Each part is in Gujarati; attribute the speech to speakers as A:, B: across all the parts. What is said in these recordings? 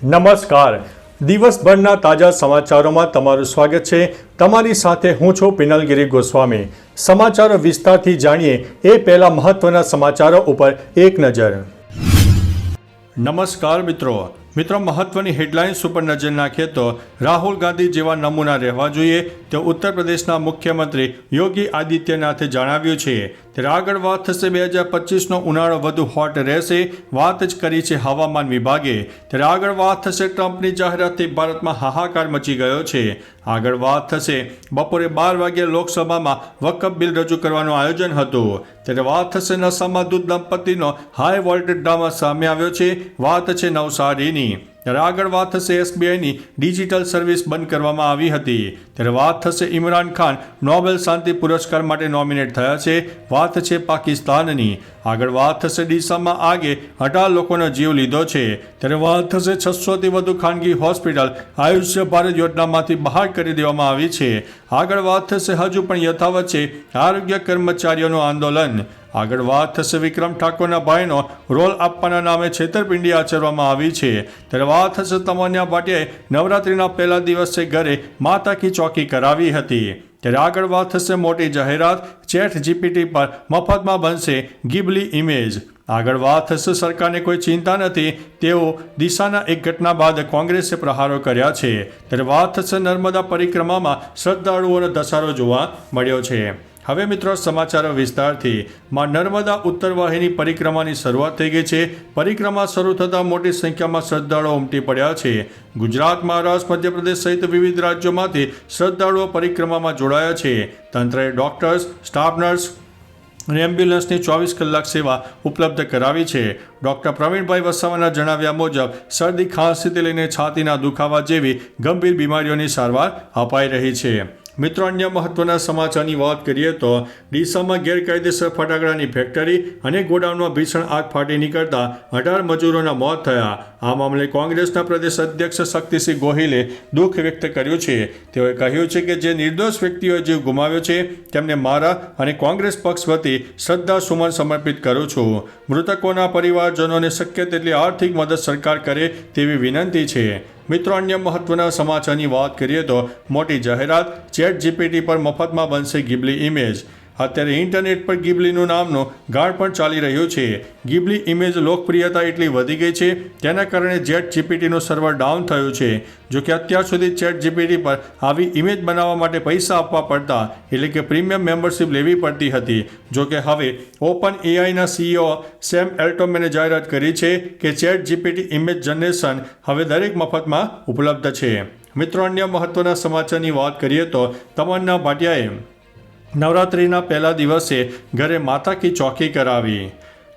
A: નમસ્કાર. દિવસભરના તાજા સમાચારોમાં તમારું સ્વાગત છે. તમારી સાથે હું છું પિનલગીરી ગોસ્વામી. સમાચારો વિસ્તારથી જાણીએ એ પહેલા મહત્વના સમાચારો ઉપર એક નજર. નમસ્કાર મિત્રો, મહત્વની હેડલાઇન્સ ઉપર નજર નાખીએ તો રાહુલ ગાંધી જેવા નમૂના રહેવા જોઈએ તેવું ઉત્તર પ્રદેશના મુખ્યમંત્રી યોગી આદિત્યનાથે જણાવ્યું છે. ત્યારે આગળ વાત થશે 2025નો ઉનાળો વધુ હોટ રહેશે, વાત જ કરી છે હવામાન વિભાગે. ત્યારે આગળ વાત થશે ટ્રમ્પની જાહેરાતથી ભારતમાં હાહાકાર મચી ગયો છે. આગળ વાત થશે બપોરે 12 વાગ્યે લોકસભામાં વકફ બિલ રજૂ કરવાનું આયોજન હતું. ત્યારે વાત થશે નશામાં ધૂત દંપતીનો હાઈ વોલ્ટેજ ડ્રામા સામે આવ્યો છે, વાત છે નવસારીની. ત્યારે આગળ વાત થશે SBIની ડિજિટલ સર્વિસ બંધ કરવામાં આવી હતી. ત્યારે વાત થશે ઇમરાન ખાન નોબેલ શાંતિ પુરસ્કાર માટે નોમિનેટ થયા છે, વાત છે પાકિસ્તાનની. આગળ વાત થશે ડીસામાં આગે 18 લોકોનો જીવ લીધો છે. ત્યારે વાત થશે 600થી વધુ ખાનગી હોસ્પિટલ આયુષ્ય ભારત યોજનામાંથી બહાર કરી દેવામાં આવી છે. આગળ વાત થશે હજુ પણ યથાવત છે આરોગ્ય કર્મચારીઓનું આંદોલન. આગળ વાત થશે વિક્રમ ઠાકોરના ભાઈનો રોલ આપવાના નામે છેતરપિંડી આચરવામાં આવી છે. ત્યારે વાત થશે તમન્ના ભાટિયાએ નવરાત્રિના પહેલા દિવસે ઘરે માતા કી ચોકી કરાવી હતી. ત્યારે આગળ વાત થશે મોટી જાહેરાત, ચેટ જીપીટી પર મફતમાં બનશે ગિબલી ઇમેજ. આગળ વાત થશે સરકારને કોઈ ચિંતા નથી તેઓ દિશાના એક ઘટના બાદ કોંગ્રેસે પ્રહારો કર્યા છે. ત્યારે વાત થશે નર્મદા પરિક્રમામાં શ્રદ્ધાળુઓનો ધસારો જોવા મળ્યો છે. હવે મિત્રો સમાચારો વિસ્તારથી. માં નર્મદા ઉત્તર વાહિની પરિક્રમાની શરૂઆત થઈ ગઈ છે. પરિક્રમા શરૂ થતાં મોટી સંખ્યામાં શ્રદ્ધાળુઓ ઉમટી પડ્યા છે. ગુજરાત, મહારાષ્ટ્ર, મધ્યપ્રદેશ સહિત વિવિધ રાજ્યોમાંથી શ્રદ્ધાળુઓ પરિક્રમામાં જોડાયા છે. તંત્રએ ડોક્ટર્સ, સ્ટાફ નર્સ અને એમ્બ્યુલન્સની 24 કલાક સેવા ઉપલબ્ધ કરાવી છે. ડૉક્ટર પ્રવીણભાઈ વસાવાના જણાવ્યા મુજબ શરદી, ખાંસીથી લઈને છાતીના દુખાવા જેવી ગંભીર બીમારીઓની સારવાર અપાઈ રહી છે. મિત્રો, અન્ય મહત્વના સમાચારની વાત કરીએ તો ડીસામાં ગેરકાયદેસર ફટાકડાની ફેક્ટરી અને ગોડાઉનમાં ભીષણ આગ ફાટી નીકળતા 18 મજૂરોના મોત થયા. આ મામલે કોંગ્રેસના પ્રદેશ અધ્યક્ષ શક્તિસિંહ ગોહિલે દુઃખ વ્યક્ત કર્યું છે. તેઓએ કહ્યું છે કે જે નિર્દોષ વ્યક્તિઓએ જીવ ગુમાવ્યો છે તેમને મારા અને કોંગ્રેસ પક્ષ વતી શ્રદ્ધાસુમન સમર્પિત કરું છું. મૃતકોના પરિવારજનોને શક્ય તેટલી આર્થિક મદદ સરકાર કરે તેવી વિનંતી છે. મિત્રો, અન્ય મહત્વના સમાચારની વાત કરીએ તો મોટી જાહેરાત, ચેટ જીપીટી પર મફતમાં બનશે ગિબલી ઇમેજ. અત્યારે ઇન્ટરનેટ પર ગિબલીનું નામનું ગાળ પણ ચાલી રહ્યું છે. ગિબલી ઇમેજ લોકપ્રિયતા એટલી વધી ગઈ છે તેના કારણે ચેટ જીપીટીનું સર્વર ડાઉન થયું છે. જો કે અત્યાર સુધી ચેટ જીપીટી પર આવી ઇમેજ બનાવવા માટે પૈસા આપવા પડતા, એટલે કે પ્રીમિયમ મેમ્બરશિપ લેવી પડતી હતી. જો કે હવે ઓપન એઆઈના CEO સેમ એલ્ટમેને જાહેરાત કરી છે કે ચેટ જીપીટી ઇમેજ જનરેશન હવે દરેક મફતમાં ઉપલબ્ધ છે. મિત્રો, અન્ય મહત્વના સમાચારની વાત કરીએ તો તમન્ના ભાટિયાએ નવરાત્રિના પહેલા દિવસે ઘરે માતા કી ચોકી કરાવી.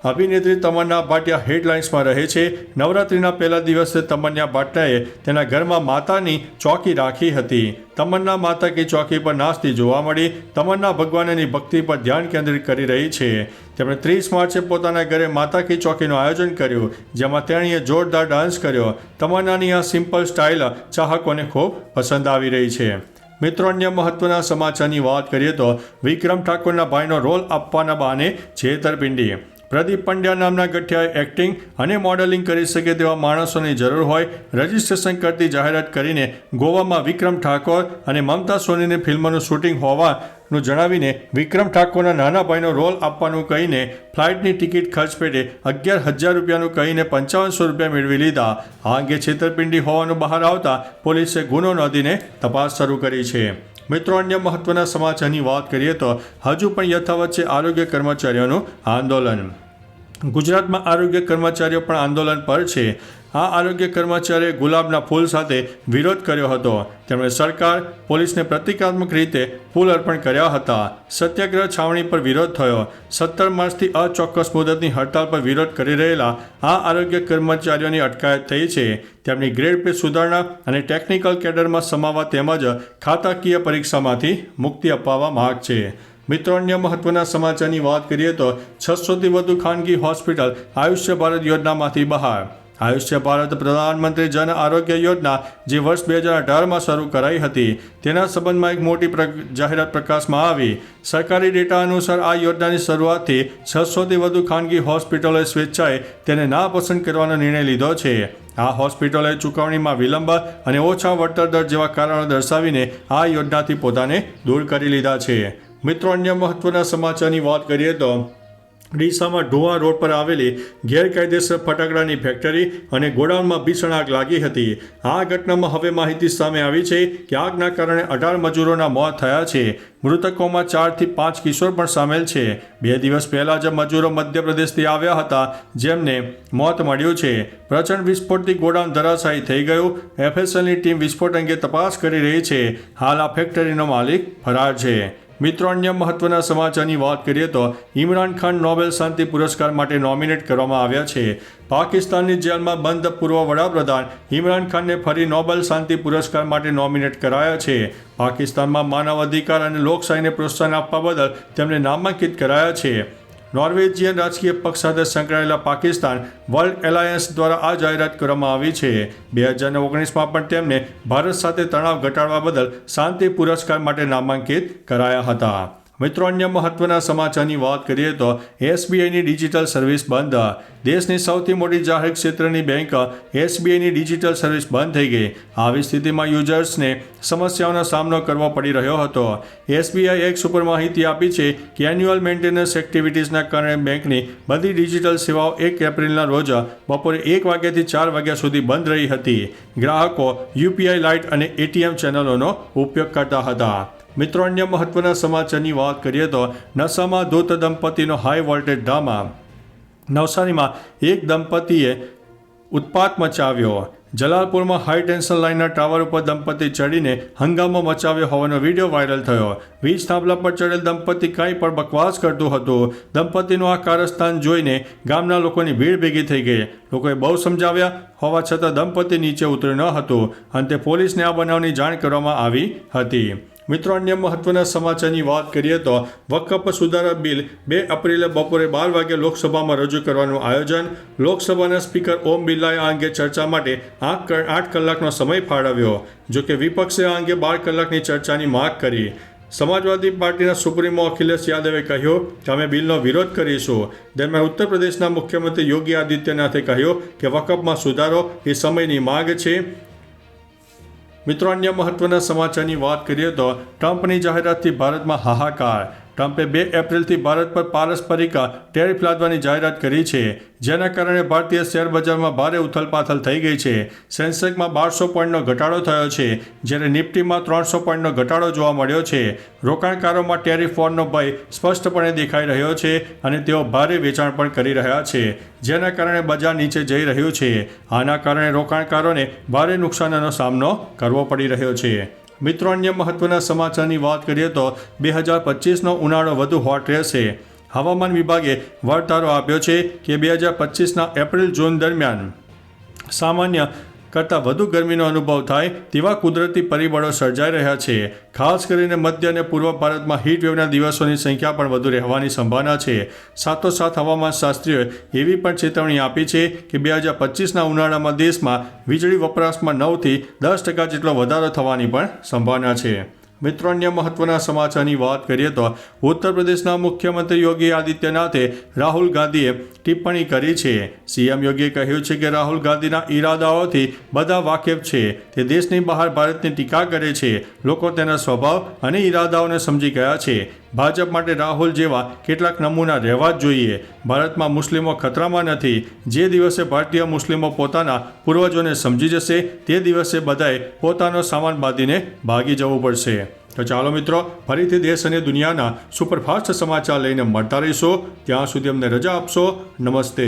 A: અભિનેત્રી તમન્ના ભાટિયા હેડલાઇન્સમાં રહે છે. નવરાત્રિના પહેલા દિવસે તમન્ના ભાટિયાએ તેના ઘરમાં માતાની ચોકી રાખી હતી. તમન્ના માતા કી ચોકી પર નાચતી જોવા મળી. તમન્ના ભગવાનની ભક્તિ પર ધ્યાન કેન્દ્રિત કરી રહી છે. તેમણે 30 માર્ચે પોતાના ઘરે માતા કી ચોકીનું આયોજન કર્યું, જેમાં તેણીએ જોરદાર ડાન્સ કર્યો. તમન્નાની આ સિમ્પલ સ્ટાઇલ ચાહકોને ખૂબ પસંદ આવી રહી છે. મિત્રો, અન્ય મહત્વના સમાચારની વાત કરીએ તો વિક્રમ ઠાકોરના ભાઈનો રોલ આપવાના બહાને છેતરપિંડી. પ્રદીપ પંડ્યા નામના ગઠિયાએ એક્ટિંગ અને મોડેલિંગ કરી શકે તેવા માણસોની જરૂર હોય રજિસ્ટ્રેશન કરતી જાહેરાત કરીને ગોવામાં વિક્રમ ઠાકોર અને મમતા સોનીની ફિલ્મનું શૂટિંગ હોવાનું જણાવીને વિક્રમ ઠાકોરના નાના ભાઈનો રોલ આપવાનું કહીને ફ્લાઇટની ટિકિટ ખર્ચ પેટે 11,000 રૂપિયાનું કહીને 5500 રૂપિયા મેળવી લીધા. આ અંગે છેતરપિંડી હોવાનું બહાર આવતા પોલીસે ગુનો નોંધીને તપાસ શરૂ કરી છે. મિત્રો, અન્ય મહત્વના સમાચારની વાત કરીએ તો હજુ પણ યથાવત છે આરોગ્ય કર્મચારીઓનું આંદોલન. ગુજરાતમાં આરોગ્ય કર્મચારીઓ પણ આંદોલન પર છે. આ આરોગ્ય કર્મચારીએ ગુલાબના ફૂલ સાથે વિરોધ કર્યો હતો. તેમણે સરકાર, પોલીસને પ્રતિકાત્મક રીતે ફૂલ અર્પણ કર્યા હતા. સત્યાગ્રહ છાવણી પર વિરોધ થયો. 17 માર્ચથી અચોક્કસ મુદતની હડતાળ પર વિરોધ કરી રહેલા આ આરોગ્ય કર્મચારીઓની અટકાયત થઈ છે. તેમની ગ્રેડ પે સુધારણા અને ટેકનિકલ કેડરમાં સમાવવા તેમજ ખાતાકીય પરીક્ષામાંથી મુક્તિ અપાવવા માંગ છે. મિત્રો, અન્ય મહત્વના સમાચારની વાત કરીએ તો 600થી વધુ ખાનગી હોસ્પિટલ આયુષ્ય ભારત યોજનામાંથી બહાર. આયુષ્ય ભારત પ્રધાનમંત્રી જન આરોગ્ય યોજના જે વર્ષ 2018માં શરૂ કરાઈ હતી તેના સંબંધમાં એક મોટી જાહેરાત પ્રકાશમાં આવી. સરકારી ડેટા અનુસાર આ યોજનાની શરૂઆતથી 600થી વધુ ખાનગી હોસ્પિટલોએ સ્વેચ્છાએ તેને નાપસંદ કરવાનો નિર્ણય લીધો છે. આ હોસ્પિટલોએ ચૂકવણીમાં વિલંબ અને ઓછા વળતર દર જેવા કારણો દર્શાવીને આ યોજનાથી પોતાને દૂર કરી લીધા છે. મિત્રો, અન્ય મહત્વના સમાચારની વાત કરીએ તો ડીસામાં ઢોવા રોડ પર આવેલી ગેરકાયદેસર ફટાકડાની ફેક્ટરી અને ગોડાઉનમાં ભીષણ આગ લાગી હતી. આ ઘટનામાં હવે માહિતી સામે આવી છે કે આગના કારણે 18 મજૂરોના મોત થયા છે. મૃતકોમાં 4 થી 5 કિશોર પણ સામેલ છે. 2 દિવસ પહેલા જ મજૂરો મધ્યપ્રદેશથી આવ્યા હતા, જેમને મોત મળ્યું છે. પ્રચંડ વિસ્ફોટથી ગોડાઉન ધરાશાયી થઈ ગયું. એફએસએલની ટીમ વિસ્ફોટ અંગે તપાસ કરી રહી છે. હાલ આ ફેક્ટરીનો માલિક ફરાર છે. મિત્રો, અન્ય મહત્વના સમાચારની વાત કરીએ તો ઇમરાન ખાન નોબેલ શાંતિ પુરસ્કાર માટે નોમિનેટ કરવામાં આવ્યા છે. પાકિસ્તાનની જેલમાં બંધ પૂર્વ વડાપ્રધાન ઇમરાન ખાનને ફરી નોબેલ શાંતિ પુરસ્કાર માટે નોમિનેટ કરાયા છે. પાકિસ્તાનમાં માનવ અધિકાર અને લોકશાહીને પ્રોત્સાહન આપવા બદલ તેમને નામાંકિત કરાયા છે. નોર્વેજિયન રાજકીય પક્ષ સાથે સંકળાયેલા પાકિસ્તાન વર્લ્ડ એલાયન્સ દ્વારા આ જાહેરાત કરવામાં આવી છે. 2019માં પણ તેમને ભારત સાથે તણાવ ઘટાડવા બદલ શાંતિ પુરસ્કાર માટે નામાંકિત કરાયા હતા. મિત્રો, અન્ય મહત્વના સમાચારની વાત કરીએ તો એસબીઆઈની ડિજિટલ સર્વિસ બંધ. દેશની સૌથી મોટી જાહેર ક્ષેત્રની બેંક એસબીઆઈની ડિજિટલ સર્વિસ બંધ થઈ ગઈ. આવી સ્થિતિમાં યુઝર્સને સમસ્યાઓનો સામનો કરવો પડી રહ્યો હતો. એસબીઆઈ એક સુપર માહિતી આપી છે કે એન્યુઅલ મેન્ટેનન્સ એક્ટિવિટીઝના કારણે બેંકની બધી ડિજિટલ સેવાઓ 1 એપ્રિલના રોજ બપોરે 1 વાગ્યાથી 4 વાગ્યા સુધી બંધ રહી હતી. ગ્રાહકો યુપીઆઈ લાઇટ અને એટીએમ ચેનલોનો ઉપયોગ કરતા હતા. મિત્રો, અન્ય મહત્વના સમાચારની વાત કરીએ તો નશામાં ધૂત દંપતીનો હાઈ વોલ્ટેજ ડ્રામા. નવસારીમાં એક દંપતીએ ઉત્પાત મચાવ્યો. જલાલપુરમાં હાઈ ટેન્શન લાઇનના ટાવર ઉપર દંપતી ચડીને હંગામો મચાવ્યો હોવાનો વિડીયો વાયરલ થયો. વીજ થાંભલા પર ચડેલ દંપતી કંઈ પણ બકવાસ કરતું હતું. દંપતીનું આ કારસ્તાન જોઈને ગામના લોકોની ભીડ ભેગી થઈ ગઈ. લોકોએ બહુ સમજાવ્યા હોવા છતાં દંપતી નીચે ઉતર્યું ન હતું. અંતે પોલીસને આ બનાવની જાણ કરવામાં આવી હતી. મિત્રો, અન્ય મહત્વના સમાચારની વાત કરીએ તો વકફ સુધારા બિલ 2 એપ્રિલે બપોરે 12 વાગે લોકસભામાં રજૂ કરવાનું આયોજન. લોકસભાના સ્પીકર ઓમ બિરલાએ આ અંગે ચર્ચા માટે 8 કલાકનો સમય ફાળવ્યો. જોકે વિપક્ષે આ અંગે 12 કલાકની ચર્ચાની માંગ કરી. સમાજવાદી પાર્ટીના સુપ્રીમો અખિલેશ યાદવે કહ્યું કે અમે બિલનો વિરોધ કરીશું. દરમિયાન ઉત્તર પ્રદેશના મુખ્યમંત્રી યોગી આદિત્યનાથે કહ્યું કે વકફમાં સુધારો એ સમયની માંગ છે. મિત્રો, અન્ય મહત્વના સમાચારની વાત કરીએ તો ટ્રમ્પની જાહેરાતથી ભારતમાં હાહાકાર. ટ્રમ્પે 2 એપ્રિલથી ભારત પર પારસ્પરિક ટેરિફ લાદવાની જાહેરાત કરી છે, જેના કારણે ભારતીય શેર બજારમાં ભારે ઉથલપાથલ થઈ ગઈ છે. સેન્સેક્સમાં 1200 પોઈન્ટનો ઘટાડો થયો છે, જ્યારે નિફ્ટીમાં 300 પોઈન્ટનો ઘટાડો જોવા મળ્યો છે. રોકાણકારોમાં ટેરિફ વોરનો ભય સ્પષ્ટપણે દેખાઈ રહ્યો છે અને તેઓ ભારે વેચાણ પણ કરી રહ્યા છે, જેના કારણે બજાર નીચે જઈ રહ્યું છે. આના કારણે રોકાણકારોને ભારે નુકસાનનો સામનો કરવો પડી રહ્યો છે. મિત્રો, અન્ય મહત્વના સમાચારની વાત કરીએ તો 2025નો ઉનાળો વધુ હોટ રહેશે. હવામાન વિભાગે વરતારો આપ્યો છે કે 2025ના એપ્રિલ-જૂન દરમિયાન સામાન્ય કરતાં વધુ ગરમીનો અનુભવ થાય તેવા કુદરતી પરિબળો સર્જાઈ રહ્યા છે. ખાસ કરીને મધ્ય અને પૂર્વ ભારતમાં હીટવેવના દિવસોની સંખ્યા પણ વધુ રહેવાની સંભાવના છે. સાથોસાથ હવામાનશાસ્ત્રીઓએ એવી પણ ચેતવણી આપી છે કે 2025ના ઉનાળામાં દેશમાં વીજળી વપરાશમાં 9થી 10% જેટલો વધારો થવાની પણ સંભાવના છે. મિત્રો, અન્ય મહત્વના સમાચારની વાત કરીએ તો ઉત્તર પ્રદેશના મુખ્યમંત્રી યોગી આદિત્યનાથે રાહુલ ગાંધીએ ટિપ્પણી કરી છે. સીએમ યોગીએ કહ્યું છે કે રાહુલ ગાંધીના ઈરાદાઓથી બધા વાકેફ છે. તે દેશની બહાર ભારતની ટીકા કરે છે. લોકો તેના સ્વભાવ અને ઈરાદાઓને સમજી ગયા છે. ભાજપ માટે રાહુલ જેવા કેટલાક નમૂના રહેવા જ જોઈએ. ભારતમાં મુસ્લિમો ખતરામાં નથી. જે દિવસે ભારતીય મુસ્લિમો પોતાના પૂર્વજોને સમજી જશે તે દિવસે બધાએ પોતાનો સામાન બાંધીને ભાગી જવું પડશે. તો ચાલો મિત્રો, ફરીથી દેશ અને દુનિયાના સુપરફાસ્ટ સમાચાર લઈને મળતા રહીશો. ત્યાં સુધી અમને રજા આપશો. નમસ્તે.